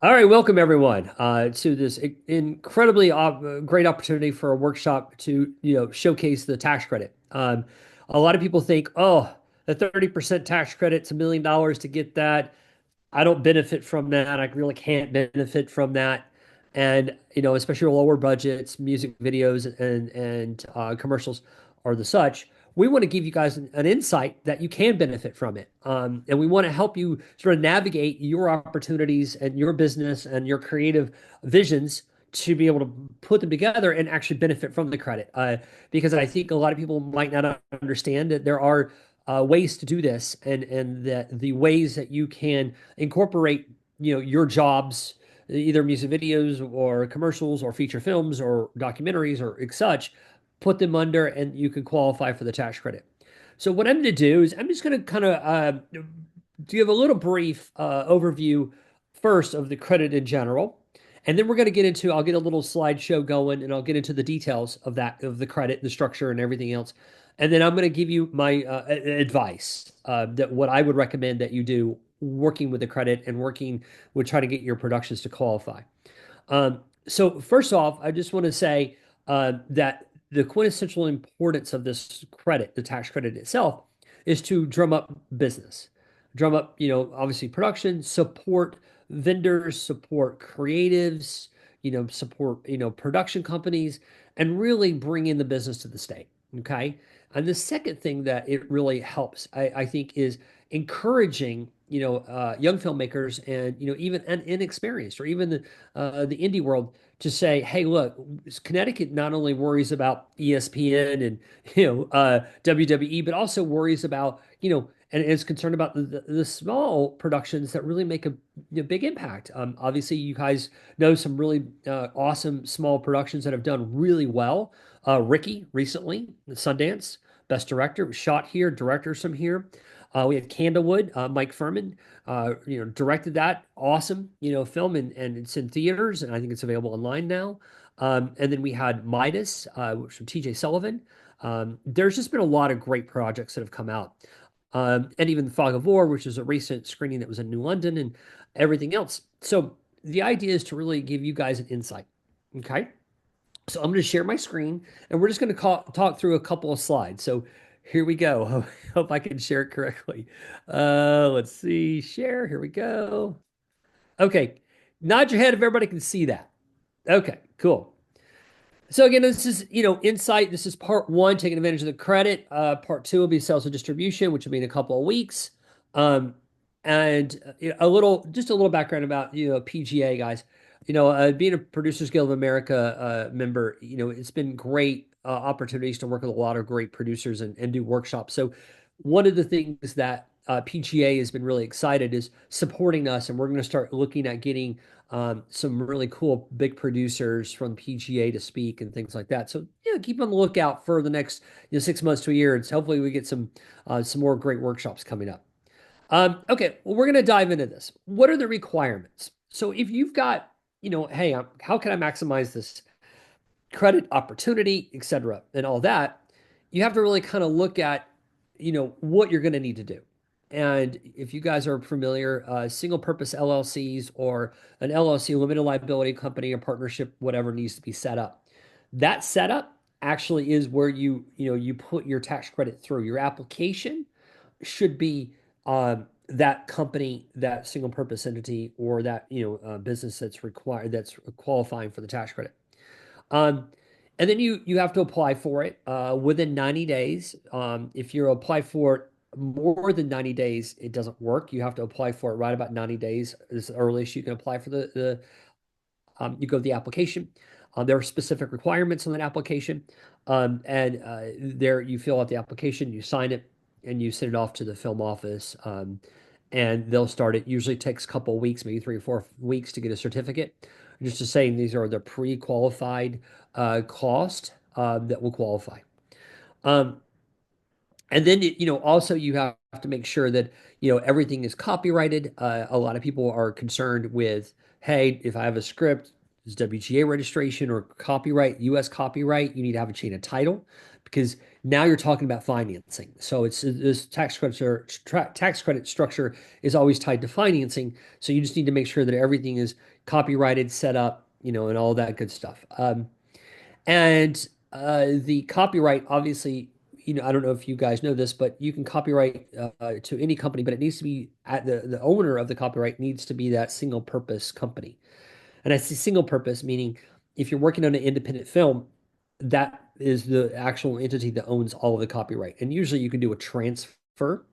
All right, welcome everyone to this incredibly great opportunity for a workshop to showcase the tax credit. A lot of people think, oh, the 30% tax credit's $1 million to get that. I don't benefit from that. I really can't benefit from that. And especially lower budgets, music videos and commercials are the such. We want to give you guys an insight that you can benefit from it. And we want to help you sort of navigate your opportunities and your business and your creative visions to be able to put them together and actually benefit from the credit. Because I think a lot of people might not understand that there are ways to do this, and that the ways that you can incorporate your jobs, either music videos or commercials or feature films or documentaries or such, put them under and you can qualify for the tax credit. So what I'm going to do is I'm just going to kind of give a little brief overview first of the credit in general. And then we're going to get into, I'll get a little slideshow going and I'll get into the details of that, of the credit, the structure and everything else. And then I'm going to give you my advice, that what I would recommend that you do working with the credit and working with trying to get your productions to qualify. So first off, I just want to say that the quintessential importance of this credit, the tax credit itself, is to drum up business, drum up, obviously production, support vendors, support creatives, support, production companies, and really bring in the business to the state. Okay. And the second thing that it really helps, I think, is encouraging, young filmmakers and, even an inexperienced or even the indie world to say, hey, look, Connecticut not only worries about ESPN and, WWE, but also worries about, and is concerned about the small productions that really make a big impact. Obviously, you guys know some really awesome small productions that have done really well. Ricky recently, Sundance, Best Director, was shot here, directors from here. We had Candlewood, Mike Furman, directed that awesome, film, and it's in theaters, and I think it's available online now. And then we had Midas, which from TJ Sullivan. There's just been a lot of great projects that have come out. And even Fog of War, which is a recent screening that was in New London and everything else. So the idea is to really give you guys an insight. Okay. So I'm going to share my screen and we're just going to talk through a couple of slides. So here we go. Hope I can share it correctly. Let's see. Share. Here we go. Okay. Nod your head if everybody can see that. Okay, cool. So again, this is, insight. This is part one, taking advantage of the credit. Part two will be sales and distribution, which will be in a couple of weeks. Um, and just a little background about, PGA guys. Being a Producers Guild of America member, it's been great opportunities to work with a lot of great producers and do workshops. So one of the things that PGA has been really excited is supporting us, and we're going to start looking at getting some really cool big producers from PGA to speak and things like that. So yeah, keep on the lookout for the next 6 months to a year, and hopefully we get some more great workshops coming up. Okay, well, we're going to dive into this. What are the requirements? So if you've got, hey, how can I maximize this credit opportunity, et cetera, and all that, you have to really kind of look at, what you're going to need to do. And if you guys are familiar, single purpose LLCs or an LLC, limited liability company or partnership, whatever needs to be set up. That setup actually is where you put your tax credit through. Your application should be that company, that single purpose entity, or that business that's qualifying for the tax credit. Um, and then you have to apply for it within 90 days. If you apply for it more than 90 days, it doesn't work. You have to apply for it right about 90 days is the earliest you can apply for you go to the application. There are specific requirements on that application. And there you fill out the application, you sign it, and you send it off to the film office. And they'll start it. Usually takes a couple of weeks, maybe 3 or 4 weeks to get a certificate. Just to say these are the pre-qualified cost that will qualify. Um, and then, also you have to make sure that, everything is copyrighted. A lot of people are concerned with, hey, if I have a script, is WGA registration or copyright, US copyright, you need to have a chain of title because now you're talking about financing. So it's this tax credit structure is always tied to financing. So you just need to make sure that everything is copyrighted, set up, and all that good stuff. And the copyright, obviously, I don't know if you guys know this, but you can copyright to any company, but it needs to be at the owner of the copyright needs to be that single purpose company. And I see single purpose, meaning if you're working on an independent film, that is the actual entity that owns all of the copyright. And usually you can do a transfer.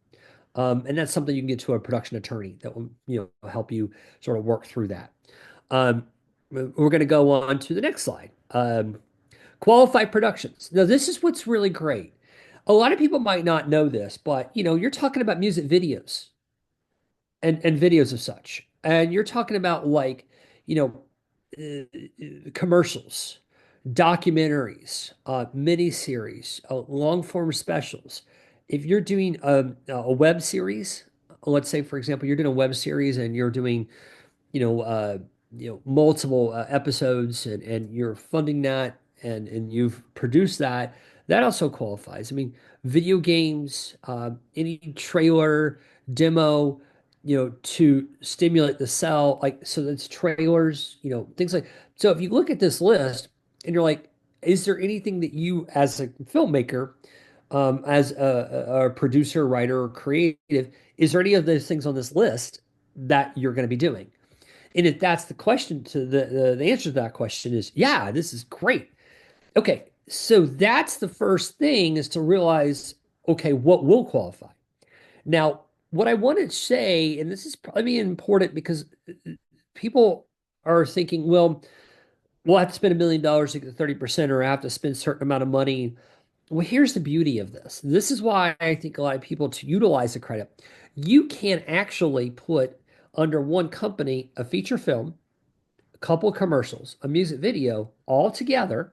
And that's something you can get to a production attorney that will, help you sort of work through that. We're going to go on to the next slide. Qualified productions. Now, this is what's really great. A lot of people might not know this, but you're talking about music videos and videos of such. And you're talking about like, you know, commercials, documentaries, mini series, long form specials. If you're doing a web series, let's say, for example, you're doing a web series and you're doing you know, uh, multiple episodes and you're funding that and you've produced that, that also qualifies. I mean, video games, any trailer, demo, to stimulate the sell, like, so that's trailers, things like, so if you look at this list and you're like, is there anything that you as a filmmaker, as a producer, writer, or creative, is there any of those things on this list that you're going to be doing? And if that's the question to the answer to that question is, yeah, this is great. Okay, so that's the first thing is to realize, okay, what will qualify? Now, what I want to say, and this is probably important because people are thinking, well, we'll have to spend $1 million to get 30%, or I have to spend a certain amount of money. Well, here's the beauty of this. This is why I think a lot of people to utilize the credit. You can actually put under one company a feature film, a couple of commercials, a music video all together.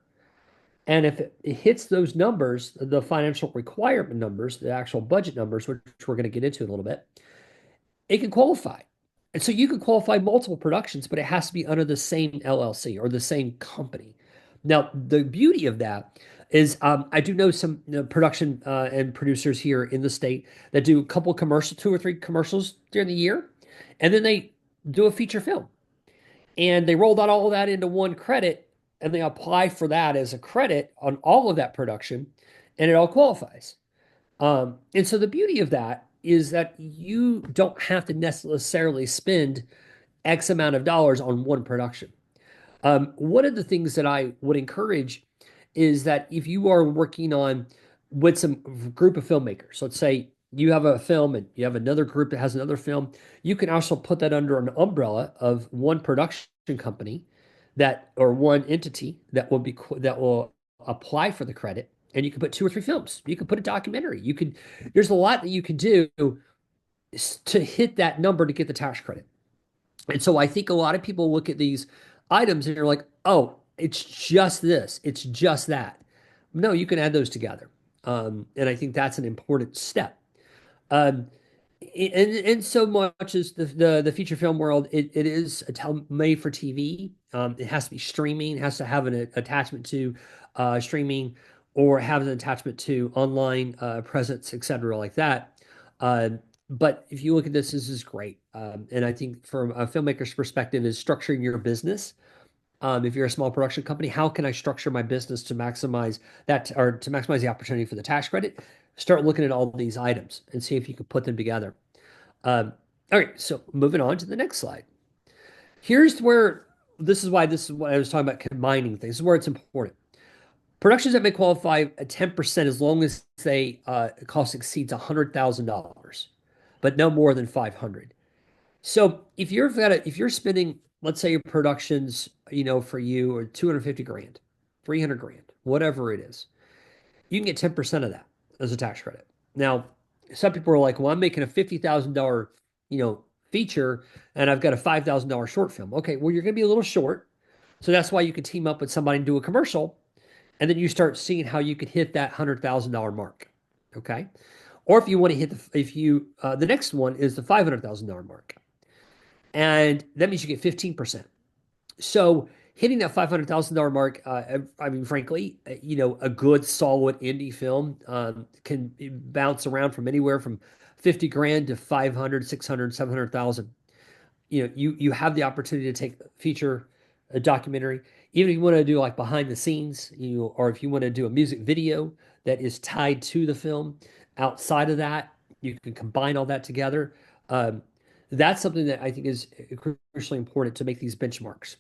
And if it hits those numbers, the financial requirement numbers, the actual budget numbers, which we're going to get into in a little bit, it can qualify. And so you can qualify multiple productions, but it has to be under the same LLC or the same company. Now, the beauty of that is I do know some production and producers here in the state that do a couple commercial, 2 or 3 commercials during the year, and then they do a feature film. And they rolled out all of that into one credit and they apply for that as a credit on all of that production and it all qualifies. And so the beauty of that is that you don't have to necessarily spend X amount of dollars on one production. One of the things that I would encourage is that if you are working on with some group of filmmakers, let's say you have a film and you have another group that has another film, you can also put that under an umbrella of one production company that or one entity that will apply for the credit, and you can put 2 or 3 films. You can put a documentary. There's a lot that you can do to hit that number to get the tax credit. And so I think a lot of people look at these items and you're like, oh, it's just this, it's just that. No, you can add those together. And I think that's an important step. Um, and so much as the feature film world, it is made for TV. It has to be streaming, it has to have an attachment to streaming or have an attachment to online presence, etc., like that. But if you look at this is great. And I think from a filmmaker's perspective is structuring your business. If you're a small production company, how can I structure my business to maximize that or to maximize the opportunity for the tax credit? Start looking at all these items and see if you can put them together. All right, so moving on to the next slide. Here's where this is what I was talking about combining things. This is where it's important. Productions that may qualify at 10% as long as they cost exceeds $100,000, but no more than 500. So if you're spending, let's say your productions, for you are 250 grand, 300 grand, whatever it is, you can get 10% of that as a tax credit. Now, some people are like, well, I'm making a $50,000, feature and I've got a $5,000 short film. Okay, well, you're going to be a little short. So that's why you could team up with somebody and do a commercial. And then you start seeing how you could hit that $100,000 mark. Okay. Or if you want to hit the next one is the $500,000 mark. And that means you get 15%. So hitting that $500,000 mark, I mean, frankly, a good solid indie film can bounce around from anywhere from 50 grand to 500, 600, 700,000. You have the opportunity to take feature a documentary, even if you want to do like behind the scenes, or if you want to do a music video that is tied to the film. Outside of that, you can combine all that together. Um, that's something that I think is crucially important to make these benchmarks.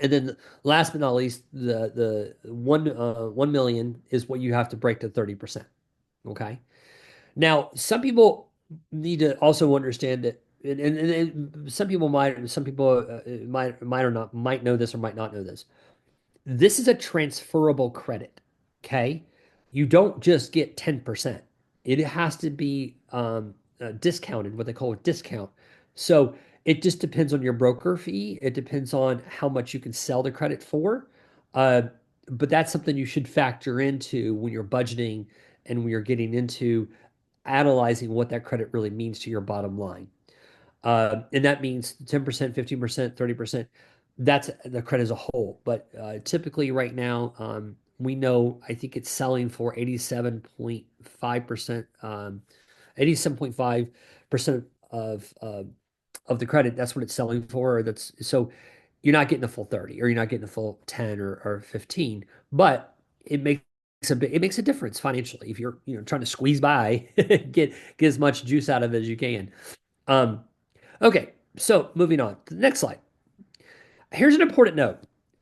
And then last but not least, the 1 million is what you have to break to 30%. Okay. Now, some people need to also understand that, and some people might or not might know this or might not know this. This is a transferable credit. Okay. You don't just get 10%. It has to be discounted, what they call a discount. So it just depends on your broker fee. It depends on how much you can sell the credit for. Uh, but that's something you should factor into when you're budgeting and when you're getting into analyzing what that credit really means to your bottom line. And that means 10%, 15%, 30%. That's the credit as a whole. But typically right now, we know, I think it's selling for 87.5%, 87.5% of the credit. That's what it's selling for. That's so you're not getting the full 30, or you're not getting the full 10 or 15, but it makes a difference financially if you're trying to squeeze by, get as much juice out of it as you can. Um, Okay, so moving on to the next slide. Here's an important note.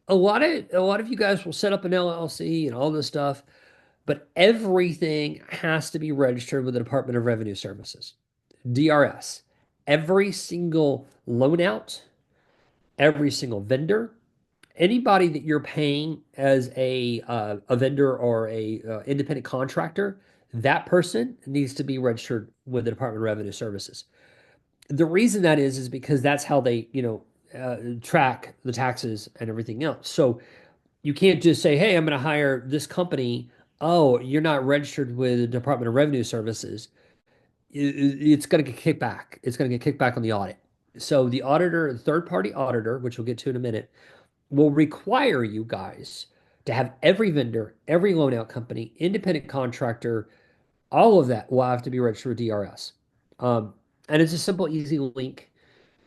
A lot of you guys will set up an LLC and all this stuff, but everything has to be registered with the Department of Revenue Services, DRS. Every single loan out, every single vendor, anybody that you're paying as a vendor or a independent contractor, that person needs to be registered with the Department of Revenue Services. The reason that is because that's how they, track the taxes and everything else. So you can't just say, "Hey, I'm going to hire this company." Oh, you're not registered with the Department of Revenue Services. It's going to get kicked back. It's going to get kicked back on the audit. So the auditor, the third-party auditor, which we'll get to in a minute, will require you guys to have every vendor, every loan out company, independent contractor, all of that will have to be registered with DRS. Um, and it's a simple, easy link,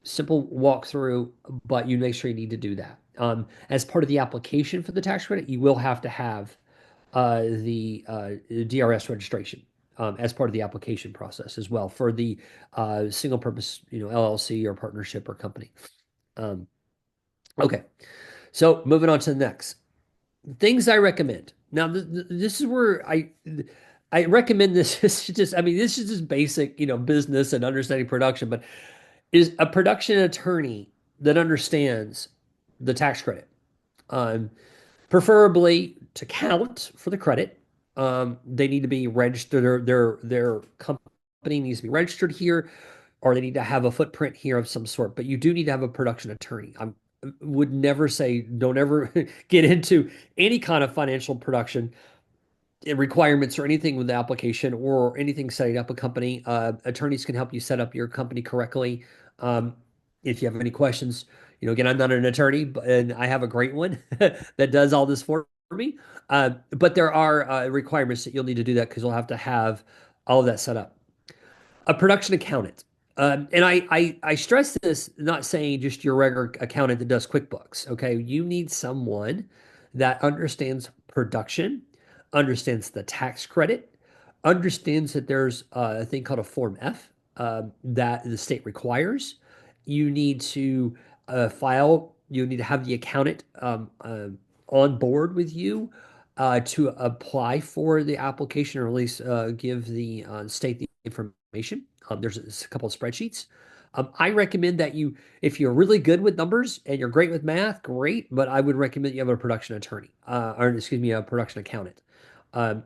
simple walkthrough, but you make sure you need to do that. As part of the application for the tax credit, you will have to have the DRS registration as part of the application process as well for the single purpose, LLC or partnership or company. Um, okay, so moving on to the next. Things I recommend. Now, this is where I recommend this. This is just, I mean, this is just basic, business and understanding production, but is a production attorney that understands the tax credit, um, preferably to count for the credit. They need to be registered. Their company needs to be registered here, or they need to have a footprint here of some sort. But you do need to have a production attorney. I would never say don't ever get into any kind of financial production requirements or anything with the application or anything setting up a company. Attorneys can help you set up your company correctly. Um, if you have any questions, again, I'm not an attorney, and I have a great one that does all this for me. But there are requirements that you'll need to do that because you'll have to have all of that set up. A production accountant. And I stress this, not saying just your regular accountant that does QuickBooks. Okay. You need someone that understands production, understands the tax credit, understands that there's a thing called a Form F that the state requires. You need to you need to have the accountant on board with you to apply for the application, or at least give the state the information. There's a couple of spreadsheets. I recommend that if you're really good with numbers and you're great with math, great, but I would recommend you have a production attorney, or excuse me, a production accountant.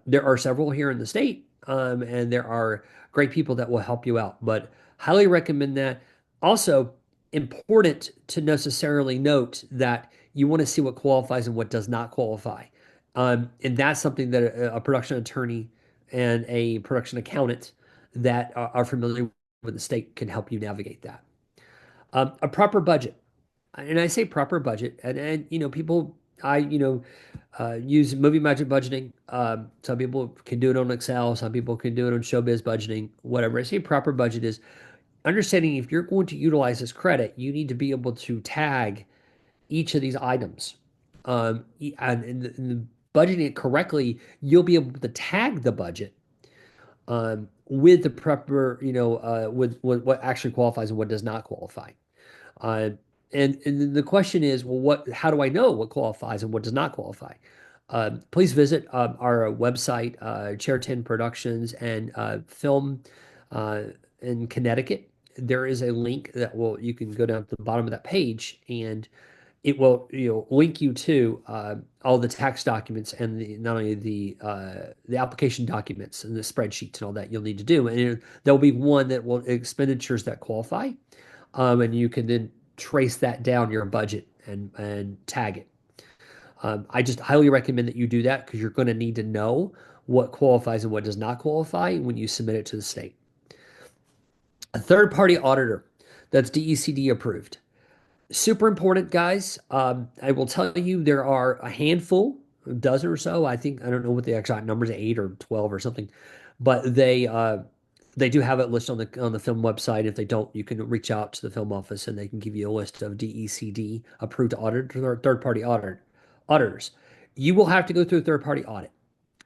There are several here in the state, and there are great people that will help you out, but highly recommend that. Also, important to necessarily note that you want to see what qualifies and what does not qualify. And that's something that a production attorney and a production accountant that are familiar with the state can help you navigate that. A proper budget. and I say proper budget, and people, use movie magic budgeting. Some people can do it on Excel, some people can do it on showbiz budgeting, whatever. I say proper budget is understanding if you're going to utilize this credit, you need to be able to tag each of these items. And in budgeting it correctly, you'll be able to tag the budget with the proper, with what actually qualifies and what does not qualify. Uh, and then the question is, well, how do I know what qualifies and what does not qualify? Please visit our website, Chair 10 Productions and Film in Connecticut. There is a link you can go down to the bottom of that page and it will link you to all the tax documents and not only the application documents and the spreadsheets and all that you'll need to do. And there'll be one that will expenditures that qualify, and you can then trace that down your budget and tag it. I just highly recommend that you do that because you're going to need to know what qualifies and what does not qualify when you submit it to the state. A third-party auditor that's DECD approved. Super important, guys. I will tell you there are a handful, a dozen or so. I think I don't know what the exact numbers, 8 or 12 or something, but they do have it listed on the film website. If they don't, you can reach out to the film office and they can give you a list of DECD approved auditors or third-party auditors. You will have to go through a third-party audit,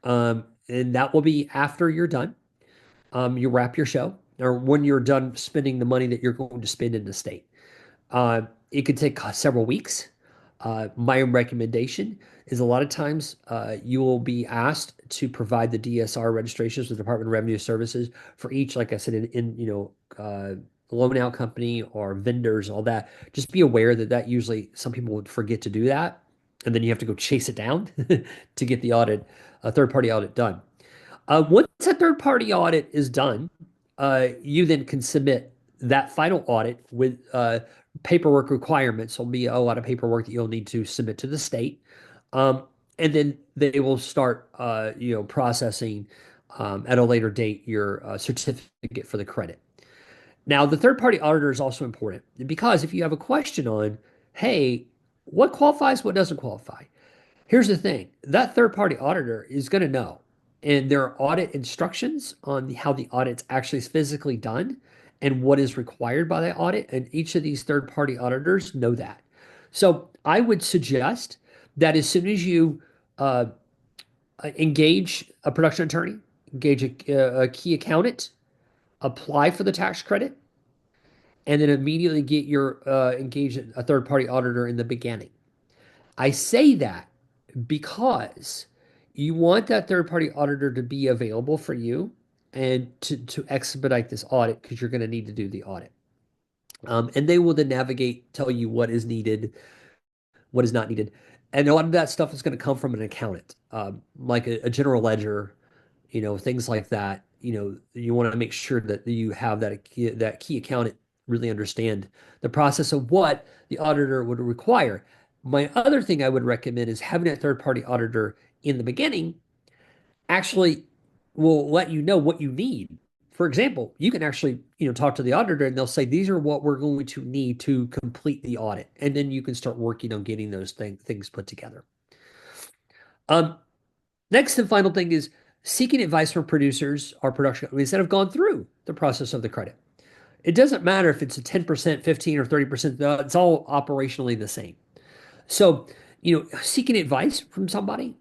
and that will be after you're done. You wrap your show, or when you're done spending the money that you're going to spend in the state. It could take several weeks. My recommendation is a lot of times you will be asked to provide the DSR registrations with the Department of Revenue Services for each, like I said, loan out company or vendors, all that. Just be aware that usually some people would forget to do that, and then you have to go chase it down to get a third-party audit done. Once a third-party audit is done, you then can submit that final audit with paperwork requirements. There'll be a lot of paperwork that you'll need to submit to the state. And then they will start, processing at a later date your certificate for the credit. Now, the third-party auditor is also important because if you have a question on, hey, what qualifies, what doesn't qualify? Here's the thing, that third-party auditor is going to know. And there are audit instructions on how the audit's actually physically done and what is required by the audit. And each of these third-party auditors know that. So I would suggest that as soon as you engage a production attorney, engage a key accountant, apply for the tax credit, and then immediately get your engage a third-party auditor in the beginning. I say that because you want that third-party auditor to be available for you and to expedite this audit because you're going to need to do the audit. And they will then navigate, tell you what is needed, what is not needed. And a lot of that stuff is going to come from an accountant, like a general ledger, things like that. You want to make sure that you have that key accountant really understand the process of what the auditor would require. My other thing I would recommend is having a third-party auditor in the beginning actually will let you know what you need. For example, you can actually, talk to the auditor and they'll say, these are what we're going to need to complete the audit. And then you can start working on getting those things put together. Next and final thing is seeking advice from producers or production companies that have gone through the process of the credit. It doesn't matter if it's a 10%, 15, or 30%, it's all operationally the same. So, seeking advice from somebody,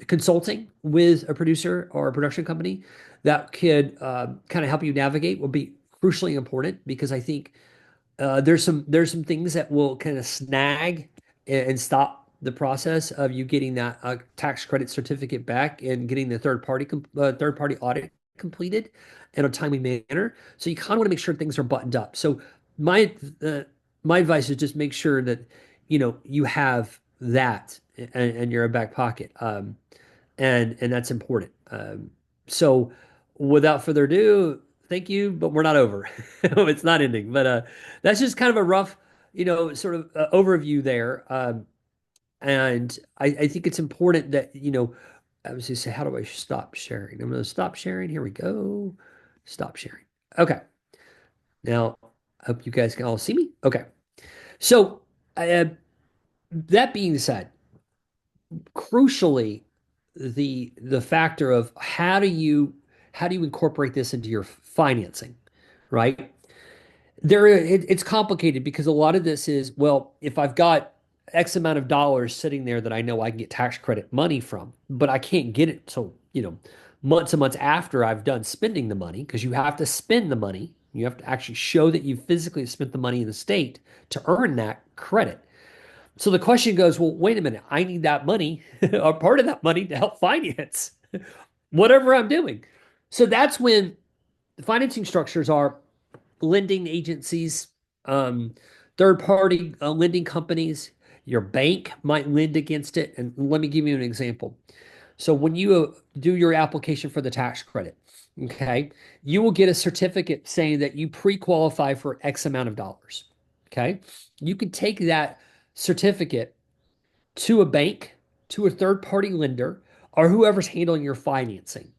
consulting with a producer or a production company that could kind of help you navigate will be crucially important because I think there's some things that will kind of snag and stop the process of you getting that tax credit certificate back and getting the third party audit completed in a timely manner. So you kind of want to make sure things are buttoned up. So my my advice is just make sure that you have that and you're a back pocket, and that's important. So without further ado, thank you, but we're not over. It's not ending, but that's just kind of a rough, sort of overview there. And I think it's important that, I was just say, how do I stop sharing? I'm going to stop sharing. Here we go. Stop sharing. Okay. Now, I hope you guys can all see me. Okay. So Uh, that being said, crucially, the factor of how do you incorporate this into your financing, right? It's complicated because a lot of this is, well, if I've got X amount of dollars sitting there that I know I can get tax credit money from, but I can't get it till, months and months after I've done spending the money, because you have to spend the money. You have to actually show that you physically spent the money in the state to earn that credit. So the question goes, well, wait a minute, I need that money, or part of that money to help finance whatever I'm doing. So that's when the financing structures are lending agencies, um, third party lending companies. Your bank might lend against it. And let me give you an example. So when you do your application for the tax credit, okay, you will get a certificate saying that you pre-qualify for X amount of dollars. Okay. You can take that certificate to a bank, to a third party lender, or whoever's handling your financing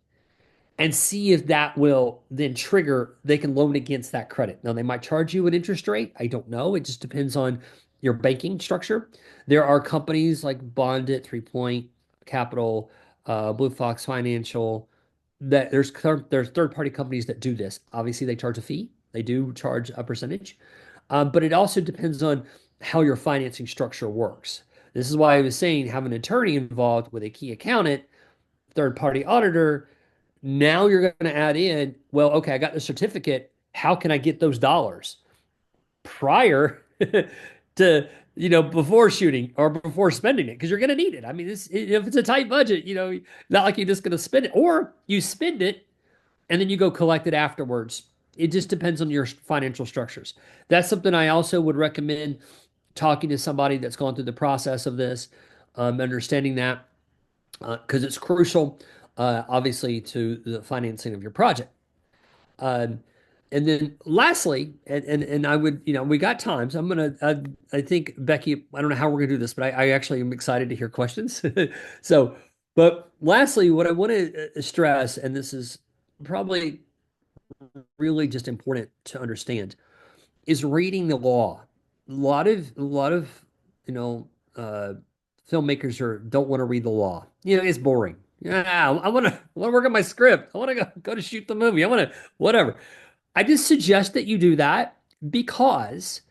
and see if that will then trigger, they can loan against that credit. Now, they might charge you an interest rate. I don't know. It just depends on your banking structure. There are companies like Bondit, 3 Point Capital, Blue Fox Financial, that there's third party companies that do this. Obviously, they charge a fee. They do charge a percentage, but it also depends on how your financing structure works. This is why I was saying have an attorney involved with a key accountant, third party auditor. Now you're going to add in, well, okay, I got the certificate. How can I get those dollars prior to, before shooting or before spending it? Because you're going to need it. I mean, if it's a tight budget, not like you're just going to spend it, or you spend it and then you go collect it afterwards. It just depends on your financial structures. That's something I also would recommend talking to somebody that's gone through the process of this, understanding that because it's crucial, obviously, to the financing of your project. Um, and then lastly, and I would, we got time, so I think Becky, I don't know how we're gonna do this, but I actually am excited to hear questions. So, but lastly, what I want to stress, and this is probably really just important to understand, is reading the law. A lot of you know uh, filmmakers don't want to read the law. It's boring. Yeah, I want to work on my script. I want to go to shoot the movie. I want to whatever. I just suggest that you do that because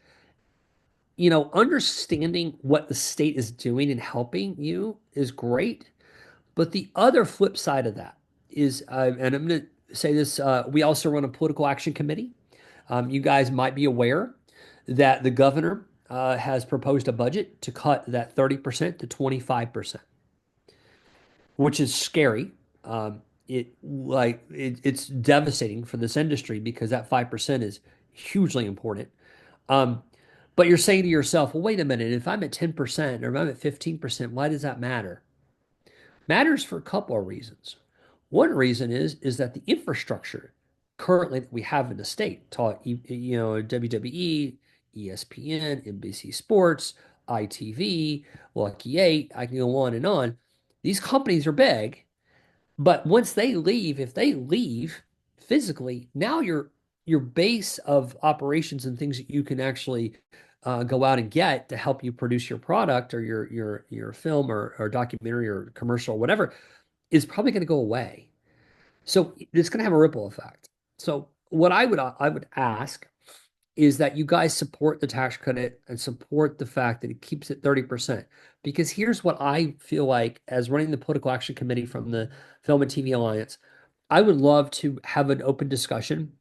understanding what the state is doing and helping you is great. But the other flip side of that is, and I'm going to say this, we also run a political action committee. You guys might be aware that the governor has proposed a budget to cut that 30% to 25%, which is scary. It's devastating for this industry because that 5% is hugely important. Um, but you're saying to yourself, well, wait a minute, if I'm at 10% or if I'm at 15%, why does that matter? Matters for a couple of reasons. One reason is that the infrastructure currently that we have in the state, taught WWE, ESPN, NBC Sports, ITV, Lucky 8, I can go on and on. These companies are big, but once they leave, if they leave physically, now your base of operations and things that you can actually go out and get to help you produce your product or your film or documentary or commercial or whatever is probably going to go away. So it's going to have a ripple effect. So what I would ask is that you guys support the tax credit and support the fact that it keeps it 30%. Because here's what I feel like as running the political action committee from the Film and TV Alliance, I would love to have an open discussion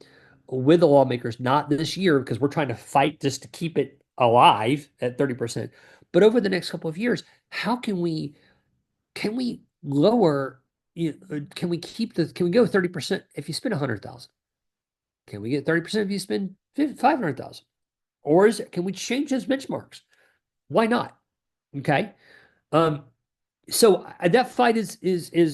with the lawmakers, not this year, because we're trying to fight just to keep it alive at 30%, but over the next couple of years, how can we lower, can we go 30% if you spend 100,000? Can we get 30% if you spend 500,000? Or can we change those benchmarks? Why not? Okay. Um, so that fight is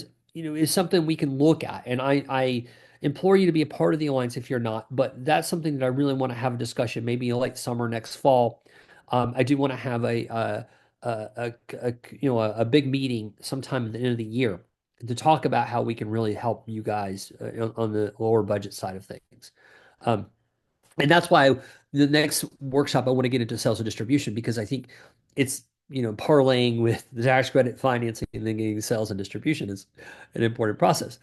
something we can look at, and I implore you to be a part of the alliance if you're not. But that's something that I really want to have a discussion, maybe in late summer next fall. I do want to have a big meeting sometime at the end of the year to talk about how we can really help you guys on the lower budget side of things. Um, And that's why the next workshop I want to get into sales and distribution because I think it's parlaying with the tax credit financing and then getting sales and distribution is an important process.